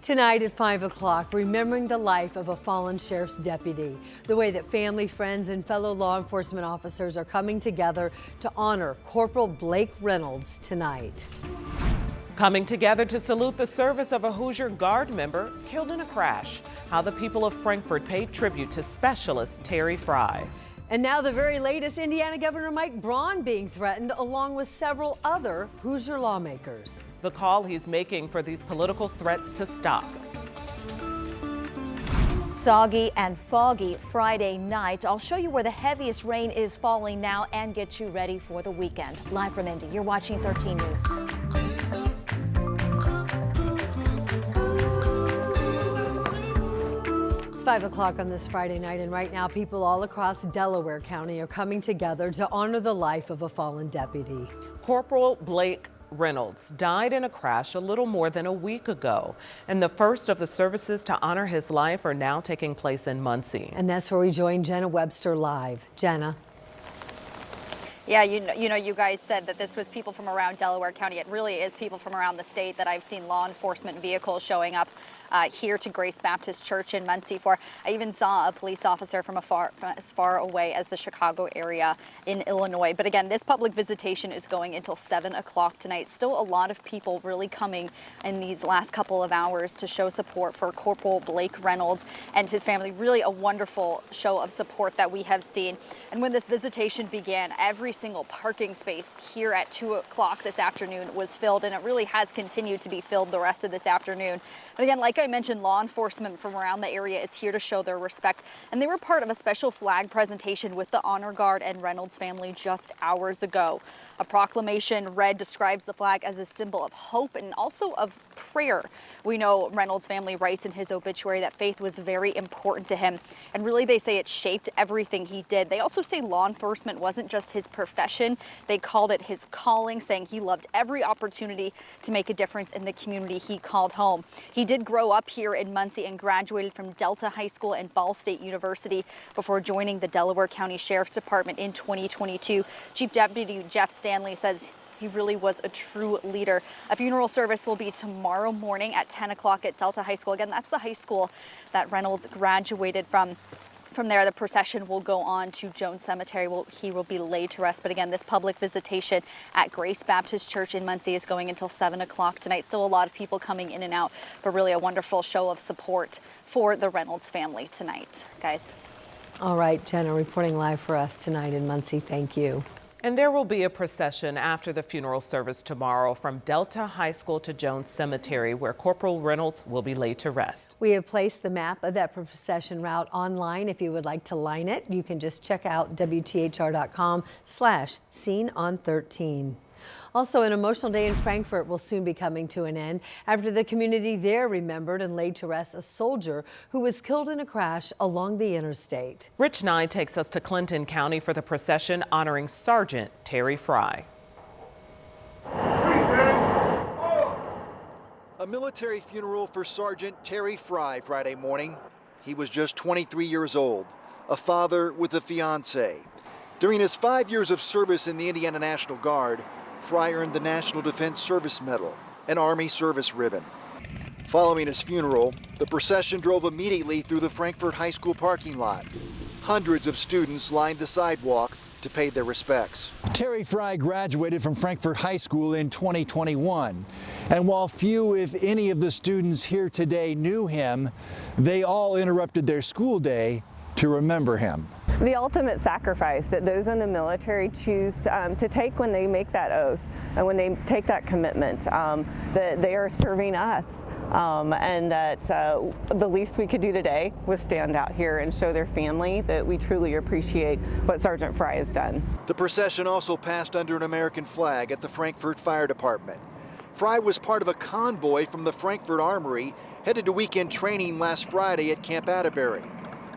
Tonight at 5 o'clock, remembering the life of a fallen sheriff's deputy. The way that family, friends, and fellow law enforcement officers are coming together to honor Corporal Blake Reynolds tonight. Coming together to salute the service of a Hoosier Guard member killed in a crash. How the people of Frankfort paid tribute to specialist Terry Fry. And now the very latest, Indiana Governor Mike Braun being threatened along with several other Hoosier lawmakers. The call he's making for these political threats to stop. Soggy and foggy Friday night. I'll show you where the heaviest rain is falling now and get you ready for the weekend. Live from Indy, you're watching 13 News. It's 5 o'clock on this Friday night, and right now people all across Delaware County are coming together to honor the life of a fallen deputy. Corporal Blake Reynolds died in a crash a little more than a week ago, and the first of the services to honor his life are now taking place in Muncie. And that's where we join Jenna Webster live. Jenna. Yeah, you guys said that this was people from around Delaware County. It really is people from around the state that I've seen law enforcement vehicles showing up here to Grace Baptist Church in Muncie for. I even saw a police officer from as far away as the Chicago area in Illinois. But again, this public visitation is going until 7 o'clock tonight. Still a lot of people really coming in these last couple of hours to show support for Corporal Blake Reynolds and his family. Really a wonderful show of support that we have seen. And when this visitation began, every single parking space here at 2 o'clock this afternoon was filled, and it really has continued to be filled the rest of this afternoon. But again, like I mentioned, law enforcement from around the area is here to show their respect, and they were part of a special flag presentation with the Honor Guard and Reynolds family just hours ago. A proclamation read describes the flag as a symbol of hope and also of prayer. We know Reynolds' family writes in his obituary that faith was very important to him, and really they say it shaped everything he did. They also say law enforcement wasn't just his profession, they called it his calling, saying he loved every opportunity to make a difference in the community he called home. He did grow up here in Muncie and graduated from Delta High School and Ball State University before joining the Delaware County Sheriff's Department in 2022. Chief Deputy Jeff Stanley says he really was a true leader. A funeral service will be tomorrow morning at 10 o'clock at Delta High School. Again, that's the high school that Reynolds graduated from. From there, the procession will go on to Jones Cemetery. He will be laid to rest. But again, this public visitation at Grace Baptist Church in Muncie is going until 7 o'clock tonight. Still a lot of people coming in and out, but really a wonderful show of support for the Reynolds family tonight, guys. All right, Jenna, reporting live for us tonight in Muncie. Thank you. And there will be a procession after the funeral service tomorrow from Delta High School to Jones Cemetery, where Corporal Reynolds will be laid to rest. We have placed the map of that procession route online. If you would like to line it, you can just check out WTHR.com/SeenOn13. Also, an emotional day in Frankfort will soon be coming to an end after the community there remembered and laid to rest a soldier who was killed in a crash along the interstate. Rich Nye takes us to Clinton County for the procession honoring Sergeant Terry Fry. A military funeral for Sergeant Terry Fry Friday morning. He was just 23 years old, a father with a fiance. During his 5 years of service in the Indiana National Guard, Fry earned the National Defense Service Medal, an Army service ribbon. Following his funeral, the procession drove immediately through the Frankfort High School parking lot. Hundreds of students lined the sidewalk to pay their respects. Terry Fry graduated from Frankfort High School in 2021. And while few, if any, of the students here today knew him, they all interrupted their school day to remember him. The ultimate sacrifice that those in the military choose to take when they make that oath and when they take that commitment, that they are serving us. And that the least we could do today was stand out here and show their family that we truly appreciate what Sergeant Fry has done. The procession also passed under an American flag at the Frankfort Fire Department. Fry was part of a convoy from the Frankfort Armory headed to weekend training last Friday at Camp Atterbury.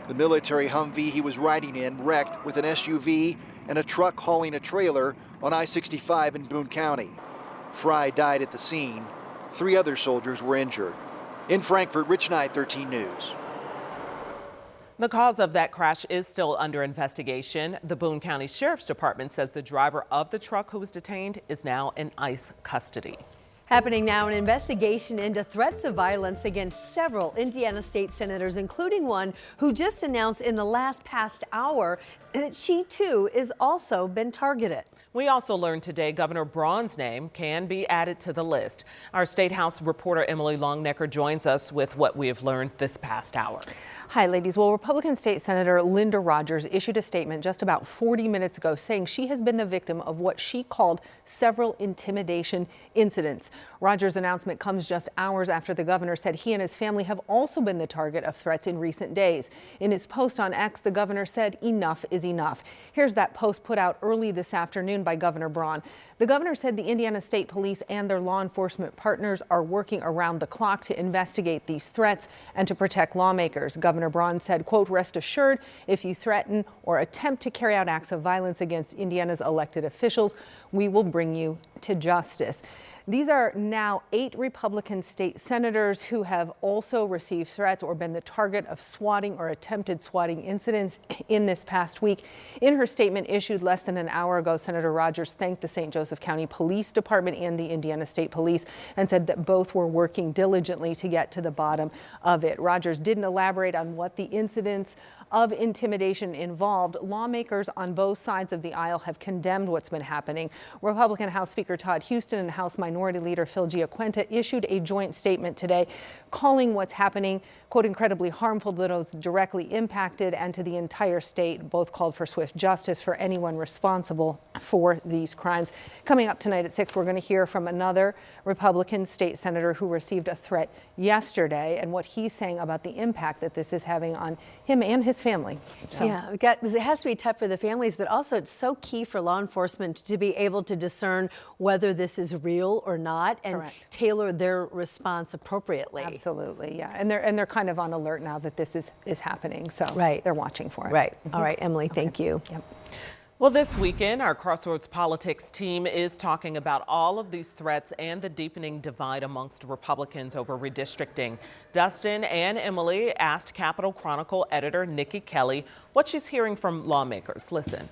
The military Humvee he was riding in wrecked with an SUV and a truck hauling a trailer on I-65 in Boone County. Fry died at the scene. 3 other soldiers were injured. In Frankfort, Rich Knight, 13 News. The cause of that crash is still under investigation. The Boone County Sheriff's Department says the driver of the truck who was detained is now in ICE custody. Happening now, an investigation into threats of violence against several Indiana state senators, including one who just announced in the past hour that she too is also been targeted. We also learned today Governor Braun's name can be added to the list. Our State House reporter Emily Longnecker joins us with what we have learned this past hour. Hi, ladies. Well, Republican State Senator Linda Rogers issued a statement just about 40 minutes ago saying she has been the victim of what she called several intimidation incidents. Rogers' announcement comes just hours after the governor said he and his family have also been the target of threats in recent days. In his post on X, the governor said enough is enough. Here's that post put out early this afternoon by Governor Braun. The governor said the Indiana State Police and their law enforcement partners are working around the clock to investigate these threats and to protect lawmakers. Governor Braun said, quote, "Rest assured, if you threaten or attempt to carry out acts of violence against Indiana's elected officials, we will bring you to justice." These are now 8 Republican state senators who have also received threats or been the target of swatting or attempted swatting incidents in this past week. In her statement issued less than an hour ago, Senator Rogers thanked the St. Joseph County Police Department and the Indiana State Police and said that both were working diligently to get to the bottom of it. Rogers didn't elaborate on what the incidents of intimidation involved. Lawmakers on both sides of the aisle have condemned what's been happening. Republican House Speaker Todd Houston and House Minority Leader Phil Giaquinta issued a joint statement today calling what's happening, quote, incredibly harmful to those directly impacted and to the entire state. Both called for swift justice for anyone responsible for these crimes. Coming up tonight at 6, we're going to hear from another Republican state senator who received a threat yesterday and what he's saying about the impact that this is having on him and his family. So. Yeah, it has to be tough for the families, but also it's so key for law enforcement to be able to discern whether this is real or not and Correct. tailor their response appropriately. Absolutely, yeah. And they're kind of on alert now that this is happening. So Right. they're watching for it. Right. All right, Emily, thank you. Yep. Well, this weekend, our Crossroads politics team is talking about all of these threats and the deepening divide amongst Republicans over redistricting. Dustin and Emily asked Capitol Chronicle editor Nikki Kelly what she's hearing from lawmakers. Listen.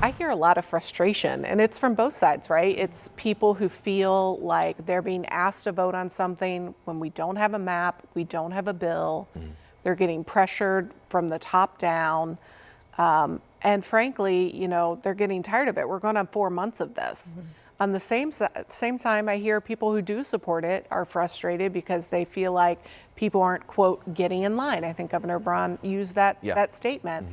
I hear a lot of frustration, and it's from both sides, right? It's people who feel like they're being asked to vote on something when we don't have a map, we don't have a bill. They're getting pressured from the top down. And frankly, you know, they're getting tired of it. We're going on 4 months of this. On the same time, I hear people who do support it are frustrated because they feel like people aren't, quote, getting in line. I think Governor Braun used that statement.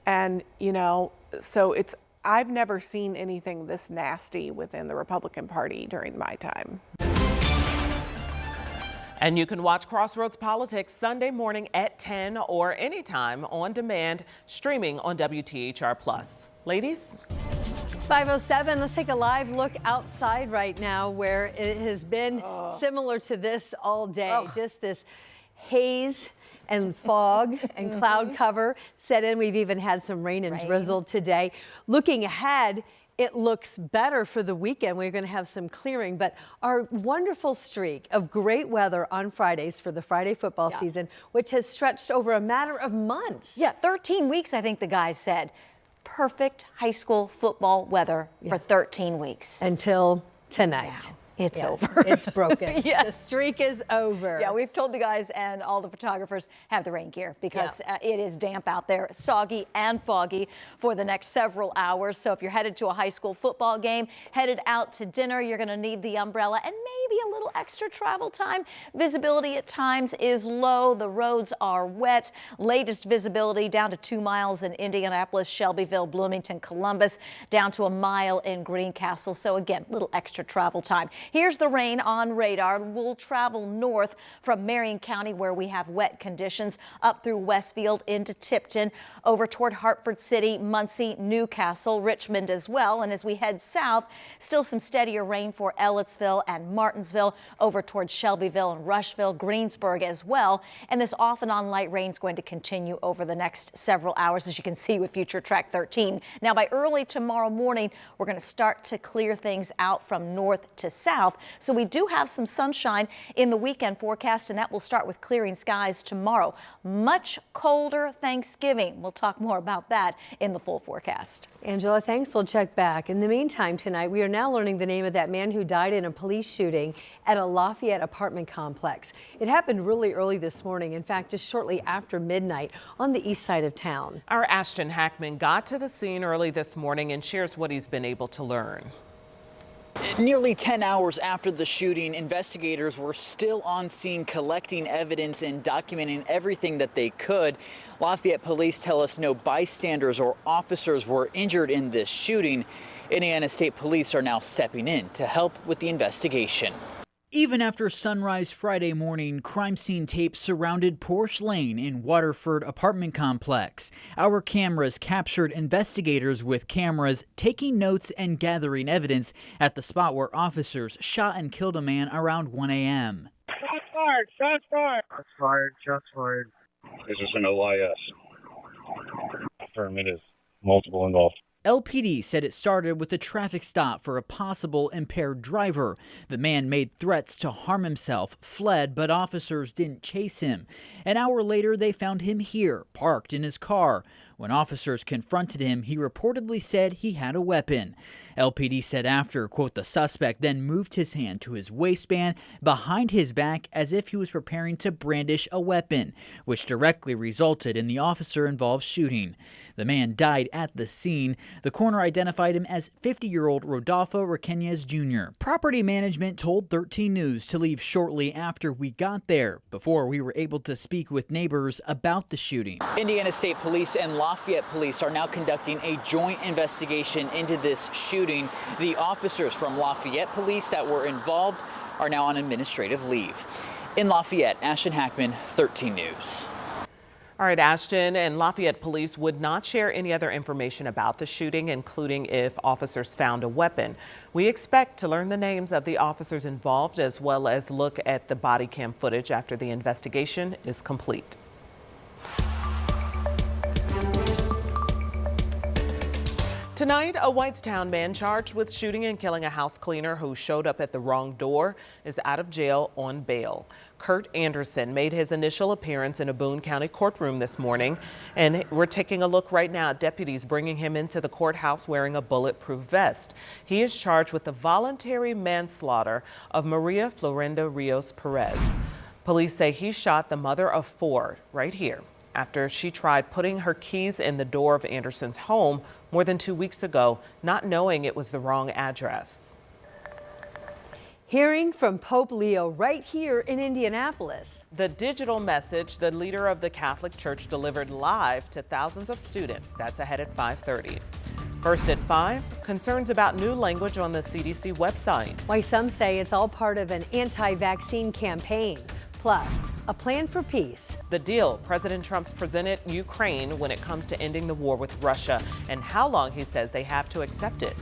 And, you know, so I've never seen anything this nasty within the Republican Party during my time. And you can watch Crossroads Politics Sunday morning at 10 or anytime on demand, streaming on WTHR+. Ladies? It's 5:07. Let's take a live look outside right now where it has been similar to this all day. Just this haze and fog and cloud cover set in. We've even had some rain and drizzle today. Looking ahead, it looks better for the weekend. We're going to have some clearing, but our wonderful streak of great weather on Fridays for the Friday football season, which has stretched over a matter of months. Yeah, 13 weeks, I think the guys said. Perfect high school football weather for 13 weeks. Until tonight. It's over. It's broken. The streak is over. Yeah, we've told the guys and all the photographers have the rain gear because it is damp out there, soggy and foggy for the next several hours. So if you're headed to a high school football game, headed out to dinner, you're going to need the umbrella and maybe a little extra travel time. Visibility at times is low. The roads are wet. Latest visibility down to 2 miles in Indianapolis, Shelbyville, Bloomington, Columbus, down to 1 mile in Greencastle. So again, little extra travel time. Here's the rain on radar. We'll travel north from Marion County where we have wet conditions up through Westfield into Tipton, over toward Hartford City, Muncie, Newcastle, Richmond as well. And as we head south, still some steadier rain for Ellettsville and Martinsville, over toward Shelbyville and Rushville, Greensburg as well. And this off and on light rain is going to continue over the next several hours, as you can see with Future Track 13. Now by early tomorrow morning, we're going to start to clear things out from north to south. south. So we do have some sunshine in the weekend forecast, and that will start with clearing skies tomorrow. Much colder Thanksgiving. We'll talk more about that in the full forecast. Angela, thanks. We'll check back. In the meantime, tonight, we are now learning the name of that man who died in a police shooting at a Lafayette apartment complex. It happened really early this morning. In fact, just shortly after midnight on the east side of town. Our Ashton Hackman got to the scene early this morning and shares what he's been able to learn. Nearly 10 hours after the shooting, investigators were still on scene collecting evidence and documenting everything that they could. Lafayette police tell us no bystanders or officers were injured in this shooting. Indiana State Police are now stepping in to help with the investigation. Even after sunrise Friday morning, crime scene tape surrounded Porsche Lane in Waterford apartment complex. Our cameras captured investigators with cameras taking notes and gathering evidence at the spot where officers shot and killed a man around 1 a.m. Shots fired! Shots fired! Shots fired! Shots fired! This is an OIS. Affirmative. It is multiple involved. LPD said it started with a traffic stop for a possible impaired driver. The man made threats to harm himself, fled, but officers didn't chase him. An hour later, they found him here, parked in his car. When officers confronted him, he reportedly said he had a weapon. LPD said after, quote, the suspect then moved his hand to his waistband behind his back as if he was preparing to brandish a weapon, which directly resulted in the officer-involved shooting. The man died at the scene. The coroner identified him as 50-year-old Rodolfo Requeñez Jr. Property management told 13 News to leave shortly after we got there, before we were able to speak with neighbors about the shooting. Indiana State Police and Lafayette Police are now conducting a joint investigation into this shooting. The officers from Lafayette Police that were involved are now on administrative leave. In Lafayette, Ashton Hackman, 13 News. All right, Ashton, and Lafayette Police would not share any other information about the shooting, including if officers found a weapon. We expect to learn the names of the officers involved as well as look at the body cam footage after the investigation is complete. Tonight, a Whitestown man charged with shooting and killing a house cleaner who showed up at the wrong door is out of jail on bail. Kurt Anderson made his initial appearance in a Boone County courtroom this morning, and we're taking a look right now at deputies bringing him into the courthouse wearing a bulletproof vest. He is charged with the voluntary manslaughter of Maria Florinda Rios Perez. Police say he shot the mother of 4 right here after she tried putting her keys in the door of Anderson's home more than 2 weeks ago, not knowing it was the wrong address. Hearing from Pope Leo right here in Indianapolis. The digital message the leader of the Catholic Church delivered live to thousands of students. That's ahead at 5:30. First at 5, concerns about new language on the CDC website. Why some say it's all part of an anti-vaccine campaign. Plus, a plan for peace. The deal President Trump's presented Ukraine when it comes to ending the war with Russia and how long he says they have to accept it.